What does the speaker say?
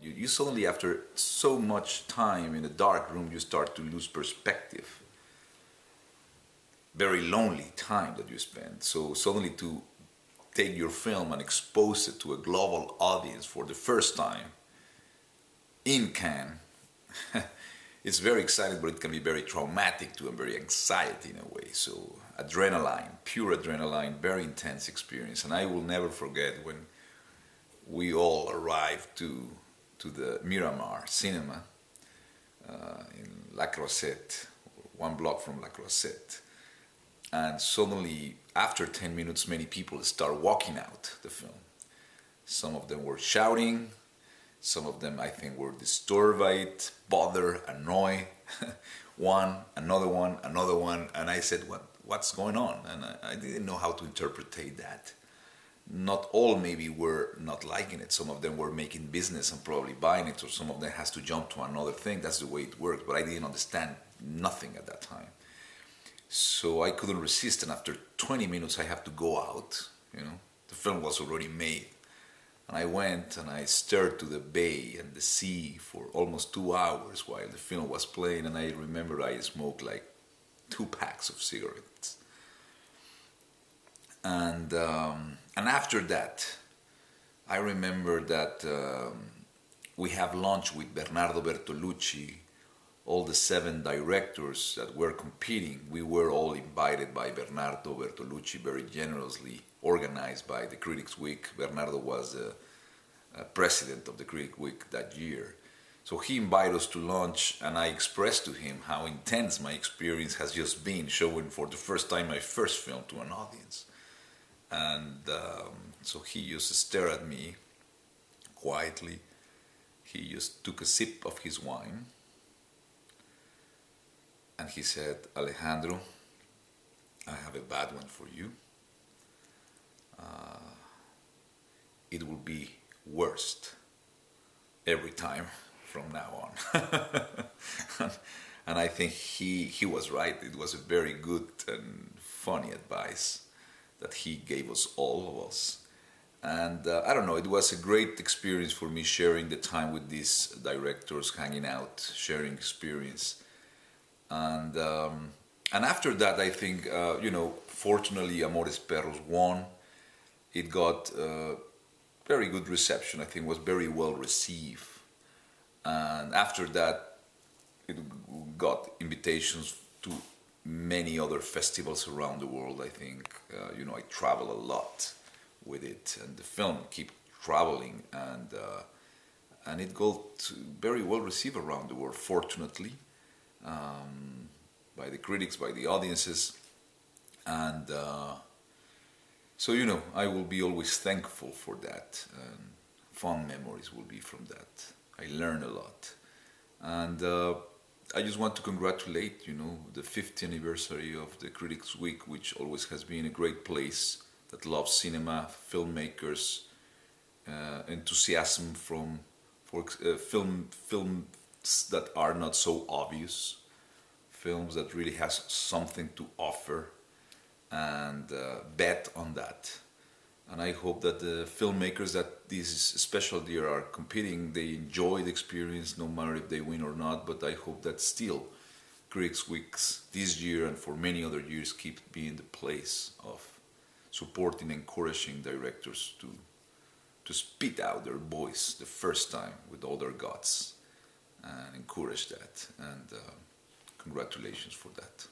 you suddenly, after so much time in a dark room, you start to lose perspective. Very lonely time that you spend. So suddenly to take your film and expose it to a global audience for the first time in Cannes, it's very exciting, but it can be very traumatic too, and very anxiety in a way. So adrenaline, pure adrenaline, very intense experience. And I will never forget when we all arrived to the Miramar Cinema in La Croisette, one block from La Croisette. And suddenly, after 10 minutes, many people start walking out the film. Some of them were shouting, some of them, I think, were disturbed by it, bothered, annoyed. Another one, and I said, what's going on? And I didn't know how to interpret that. Not all maybe were not liking it. Some of them were making business and probably buying it, or some of them has to jump to another thing. That's the way it works, but I didn't understand nothing at that time. So I couldn't resist, and after 20 minutes I have to go out, The film was already made. And I went and I stared to the bay and the sea for almost 2 hours while the film was playing, and I remember I smoked like 2 packs of cigarettes. And after that, I remember that we have lunch with Bernardo Bertolucci, all the 7 directors that were competing. We were all invited by Bernardo Bertolucci, very generously organized by the Critics Week. Bernardo was the president of the Critics Week that year. So he invited us to lunch, and I expressed to him how intense my experience has just been, showing for the first time my first film to an audience. And so he just stared at me quietly. He just took a sip of his wine, and he said, "Alejandro, I have a bad one for you. It will be worst every time from now on." And I think he was right. It was a very good and funny advice that he gave us, all of us. And I don't know, it was a great experience for me, sharing the time with these directors, hanging out, sharing experience. And after that, I think, fortunately, Amores Perros won. It got very good reception. I think it was very well received. And after that, it got invitations to many other festivals around the world. I think, I travel a lot with it, and the film keep traveling, and it got very well received around the world, fortunately, by the critics, by the audiences. And so, I will be always thankful for that, and fond memories will be from that. I learned a lot. And I just want to congratulate, the 50th anniversary of the Critics Week, which always has been a great place that loves cinema, filmmakers, enthusiasm for films that are not so obvious, films that really has something to offer, and bet on that. And I hope that the filmmakers that this special year are competing, they enjoy the experience, no matter if they win or not. But I hope that still Critics Weeks this year and for many other years keep being the place of supporting, encouraging directors to spit out their voice the first time with all their guts, and encourage that. And congratulations for that.